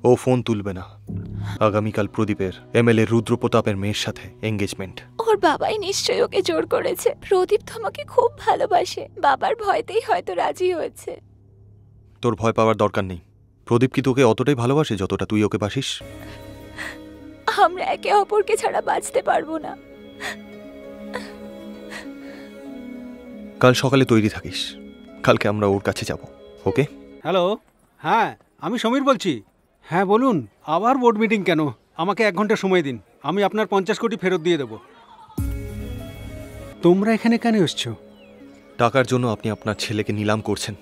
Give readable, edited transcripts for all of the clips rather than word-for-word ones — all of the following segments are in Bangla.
ও ফোন তুলবে না। আগামীকাল প্রদীপের এমএলএ রুদ্রপ্রতাপের মেয়ের সাথে এঙ্গেজমেন্ট। ওর বাবাই নিশ্চয়ই ওকে জোর করেছে। প্রদীপ তো আমাকে খুব ভালোবাসে, বাবার ভয়তেই হয়তো রাজি হয়েছে। তোর ভয় পাওয়ার দরকার নেই। প্রদীপ কি তোকে অতটাই ভালোবাসে যতটা তুই ওকে বাসিস? আমরা একে অপরকে ছাড়া বাঁচতে পারবো না। কাল সকালে তৈরি থাকিস, কালকে আমরা ওর কাছে যাব। ওকে? হ্যালো, হ্যাঁ আমি সমীর বলছি। হ্যাঁ বলুন, আবার বোর্ড মিটিং কেন? আমাকে 1 ঘন্টা সময় দিন, আমি আপনার 50 কোটি ফেরত দিয়ে দেবো। তোমরা এখানে কেন এসছো? টাকার জন্য আপনি আপনার ছেলেকে নিলাম করছেন।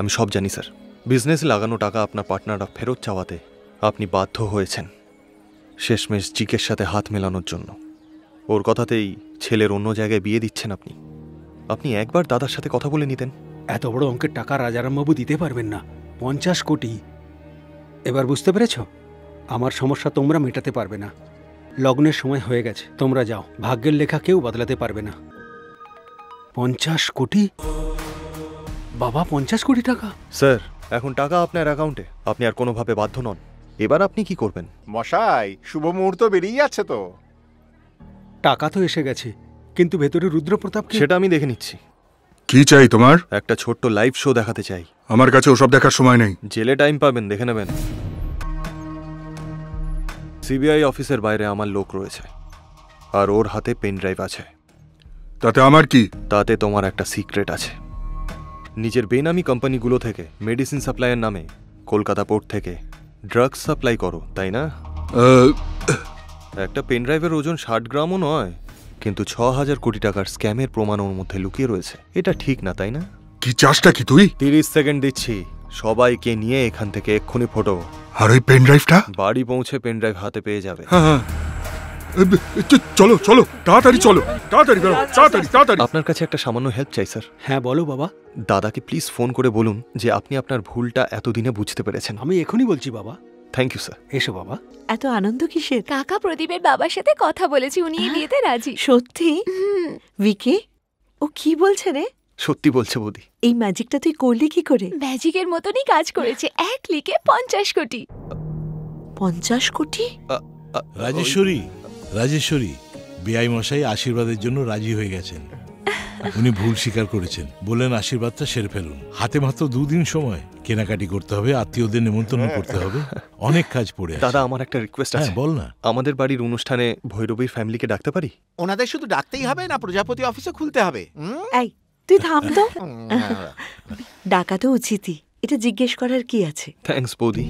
আমি সব জানি স্যার। বিজনেসে লাগানো টাকা আপনার পার্টনাররা ফেরত চাওয়াতে আপনি বাধ্য হয়েছেন শেষমেশ জিকের সাথে হাত মেলানোর জন্য। ওর কথাতেই ছেলের অন্য জায়গায় বিয়ে দিচ্ছেন আপনি। আপনি একবার দাদার সাথে কথা বলে নিতেন। এত বড় অঙ্কের টাকা রাজারামবাবু দিতে পারবেন না, 50 কোটি। এবার বুঝতে পেরেছ? আমার সমস্যা তোমরা মেটাতে পারবে না। লগ্নের সময় হয়ে গেছে, তোমরা যাও। ভাগ্যের লেখা কেউ বদলাতে পারবে না। 50 কোটি? বাবা, 50 কোটি টাকা? স্যার, এখন টাকা আপনার অ্যাকাউন্টে, আপনি আর কোনোভাবে বাধ্য নন। এবার আপনি কি করবেন? মশাই, শুভ মুহূর্ত বেরিয়ে যাচ্ছে তো। টাকা তো এসে গেছে, কিন্তু ভেতরে রুদ্রপ্রতাপ সেটা আমি দেখে নিচ্ছি। কি চাই তোমার? একটা ছোট্ট লাইভ শো দেখাতে চাই। আমার কাছে ওসব দেখার সময় নেই। জেলে টাইম পাবেন, দেখে নেবেন। সিবিআই অফিসের বাইরে আমার লোক রয়েছে, আর ওর হাতে পেন ড্রাইভ আছে। তাতে আমার কি? তাতে তোমার একটা সিক্রেট আছে। নিজের বেনামি কোম্পানিগুলো থেকে মেডিসিন সাপ্লাইয়ের নামে কলকাতা পোর্ট থেকে ড্রাগস সাপ্লাই করো, তাই না? একটা পেন ড্রাইভের ওজন 60 গ্রামও নয়, কিন্তু 6000 কোটি টাকার স্ক্যামের প্রমাণ ওর মধ্যে লুকিয়ে রয়েছে। এটা ঠিক না, তাই না? কি চাষটা কি তুই? 30 সেকেন্ড দিচ্ছি, সবাইকে নিয়ে এখান থেকে এক্ষুনি ফটো। আর ওই পেন ড্রাইভটা? বাড়ি পৌঁছে পেন ড্রাইভ হাতে পেয়ে যাবে। হ্যাঁ, চলো চলো, তাড়াতাড়ি চলো, তাড়াতাড়ি বেরো, তাড়াতাড়ি তাড়াতাড়ি। আপনার কাছে একটা সামান্য হেল্প চাই স্যার। হ্যাঁ বলো বাবা। দাদাকে প্লিজ ফোন করে বলুন যে আপনি আপনার ভুলটা এতদিনে বুঝতে পেরেছেন। আমি এখনই বলছি বাবা। Thank you sir. এসো বাবা। এত আনন্দ কিসের? কাকা প্রদীপের বাবার সাথে কথা বলেছি, উনি এই বিয়েতে রাজি। সত্যি? ভিকি, ও কি বলছে রে? সত্যি বলছে বৌদি। এই ম্যাজিকটা তুই করলি কি করে? ম্যাজিকের মতনই কাজ করেছে, এক ক্লিকে 50 কোটি। 50 কোটি? রাজেশ্বরী, বেআই মশাই আশীর্বাদের জন্য রাজি হয়ে গেছেন। উনি ভুল স্বীকার করেছেন, বললেন আশীর্বাদটা সেরে ফেলুন। হাতে মাত্র 2 দিন সময়, কেনাকাটি করতে হবে, আত্মীয়দের নিমন্ত্রণ করতে হবে, অনেক কাজ পড়ে আছে। দাদা, আমার একটা রিকোয়েস্ট আছে। বল না। আমাদের বাড়ির অনুষ্ঠানে ভৈরবীর ফ্যামিলিকে ডাকতে পারি? ওনাদের শুধু ডাকতেই হবে না, প্রজাপতি অফিসে খুলতে হবে? এই তুই থাম তো। ডাকা তো উচিতই, এটা জিজ্ঞেস করার কি আছে? থ্যাঙ্কস বৌদি।